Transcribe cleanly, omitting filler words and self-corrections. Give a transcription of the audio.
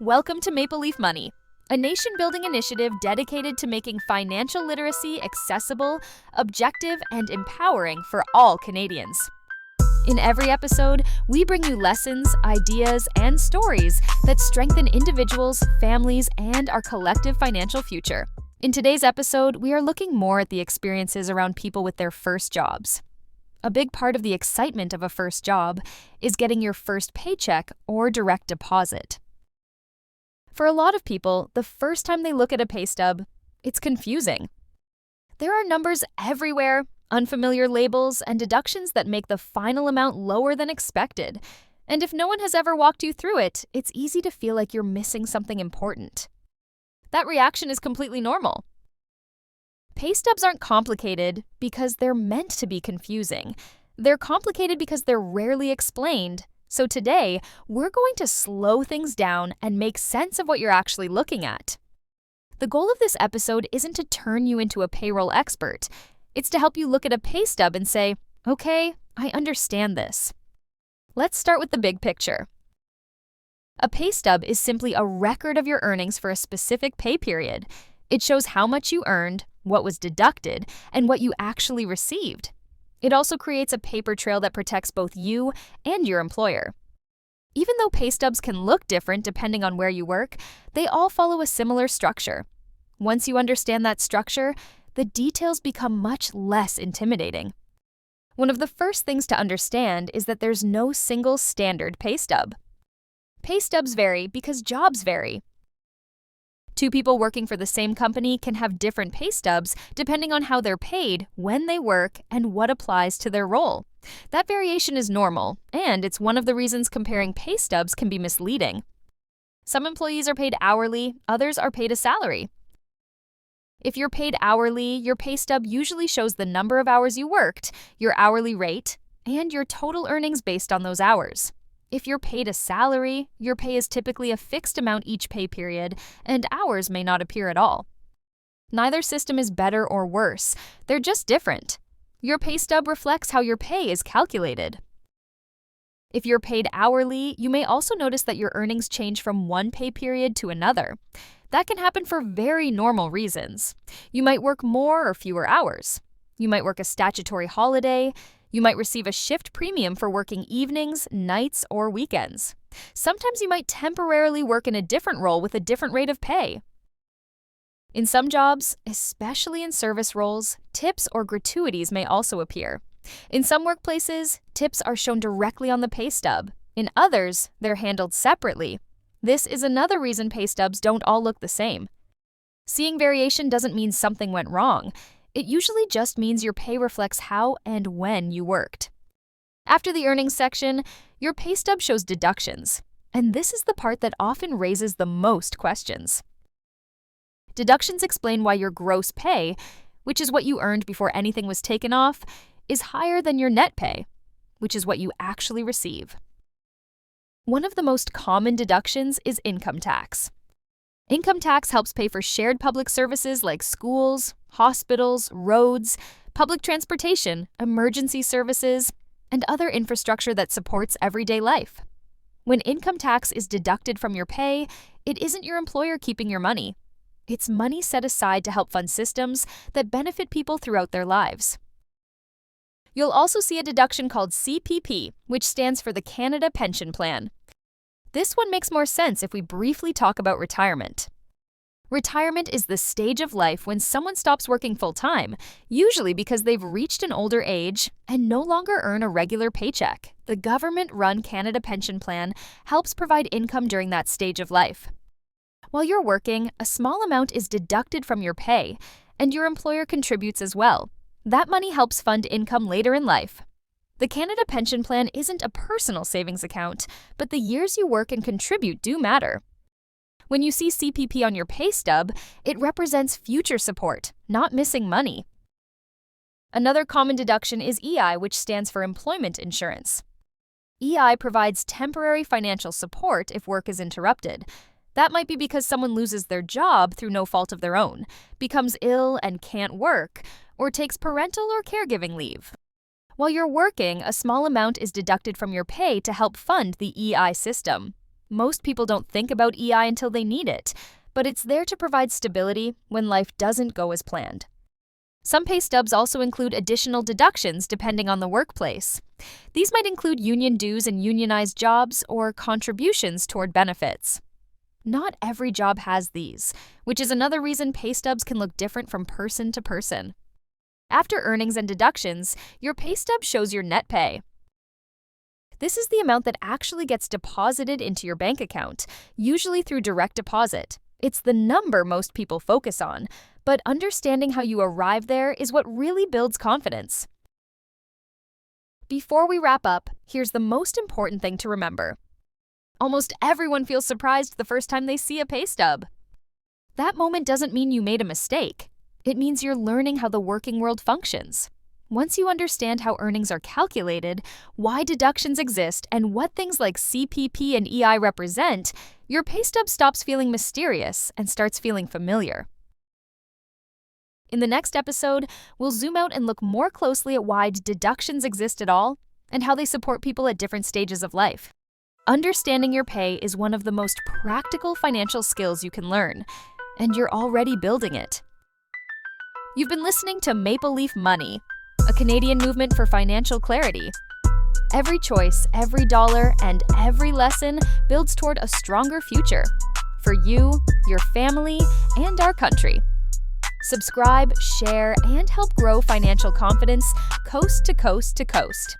Welcome to Maple Leaf Money, a nation-building initiative dedicated to making financial literacy accessible, objective, and empowering for all Canadians. In every episode, we bring you lessons, ideas, and stories that strengthen individuals, families, and our collective financial future. In today's episode, we are looking more at the experiences around people with their first jobs. A big part of the excitement of a first job is getting your first paycheck or direct deposit. For a lot of people, the first time they look at a pay stub, it's confusing. There are numbers everywhere, unfamiliar labels, and deductions that make the final amount lower than expected. And if no one has ever walked you through it, it's easy to feel like you're missing something important. That reaction is completely normal. Pay stubs aren't complicated because they're meant to be confusing. They're complicated because they're rarely explained. So today, we're going to slow things down and make sense of what you're actually looking at. The goal of this episode isn't to turn you into a payroll expert. It's to help you look at a pay stub and say, okay, I understand this. Let's start with the big picture. A pay stub is simply a record of your earnings for a specific pay period. It shows how much you earned, what was deducted, and what you actually received. It also creates a paper trail that protects both you and your employer. Even though pay stubs can look different depending on where you work, they all follow a similar structure. Once you understand that structure, the details become much less intimidating. One of the first things to understand is that there's no single standard pay stub. Pay stubs vary because jobs vary. Two people working for the same company can have different pay stubs depending on how they're paid, when they work, and what applies to their role. That variation is normal, and it's one of the reasons comparing pay stubs can be misleading. Some employees are paid hourly, others are paid a salary. If you're paid hourly, your pay stub usually shows the number of hours you worked, your hourly rate, and your total earnings based on those hours. If you're paid a salary, your pay is typically a fixed amount each pay period, and hours may not appear at all. Neither system is better or worse, they're just different. Your pay stub reflects how your pay is calculated. If you're paid hourly, you may also notice that your earnings change from one pay period to another. That can happen for very normal reasons. You might work more or fewer hours. You might work a statutory holiday. You might receive a shift premium for working evenings, nights, or weekends. Sometimes you might temporarily work in a different role with a different rate of pay. In some jobs, especially in service roles, tips or gratuities may also appear. In some workplaces, tips are shown directly on the pay stub. In others, they're handled separately. This is another reason pay stubs don't all look the same. Seeing variation doesn't mean something went wrong. It usually just means your pay reflects how and when you worked. After the earnings section, your pay stub shows deductions, and this is the part that often raises the most questions. Deductions explain why your gross pay, which is what you earned before anything was taken off, is higher than your net pay, which is what you actually receive. One of the most common deductions is income tax. Income tax helps pay for shared public services like schools, hospitals, roads, public transportation, emergency services, and other infrastructure that supports everyday life. When income tax is deducted from your pay, it isn't your employer keeping your money. It's money set aside to help fund systems that benefit people throughout their lives. You'll also see a deduction called C.P.P, which stands for the Canada Pension Plan. This one makes more sense if we briefly talk about retirement. Retirement is the stage of life when someone stops working full-time, usually because they've reached an older age and no longer earn a regular paycheck. The government-run Canada Pension Plan helps provide income during that stage of life. While you're working, a small amount is deducted from your pay, and your employer contributes as well. That money helps fund income later in life. The Canada Pension Plan isn't a personal savings account, but the years you work and contribute do matter. When you see C.P.P on your pay stub, it represents future support, not missing money. Another common deduction is EI, which stands for Employment Insurance. EI provides temporary financial support if work is interrupted. That might be because someone loses their job through no fault of their own, becomes ill and can't work, or takes parental or caregiving leave. While you're working, a small amount is deducted from your pay to help fund the EI system. Most people don't think about EI until they need it, but it's there to provide stability when life doesn't go as planned. Some pay stubs also include additional deductions depending on the workplace. These might include union dues in unionized jobs or contributions toward benefits. Not every job has these, which is another reason pay stubs can look different from person to person. After earnings and deductions, your pay stub shows your net pay. This is the amount that actually gets deposited into your bank account, usually through direct deposit. It's the number most people focus on, but understanding how you arrive there is what really builds confidence. Before we wrap up, here's the most important thing to remember. Almost everyone feels surprised the first time they see a pay stub. That moment doesn't mean you made a mistake. It means you're learning how the working world functions. Once you understand how earnings are calculated, why deductions exist, and what things like C.P.P. and EI represent, your pay stub stops feeling mysterious and starts feeling familiar. In the next episode, we'll zoom out and look more closely at why deductions exist at all and how they support people at different stages of life. Understanding your pay is one of the most practical financial skills you can learn, and you're already building it. You've been listening to Maple Leaf Money, a Canadian movement for financial clarity. Every choice, every dollar, and every lesson builds toward a stronger future for you, your family, and our country. Subscribe, share, and help grow financial confidence coast to coast to coast.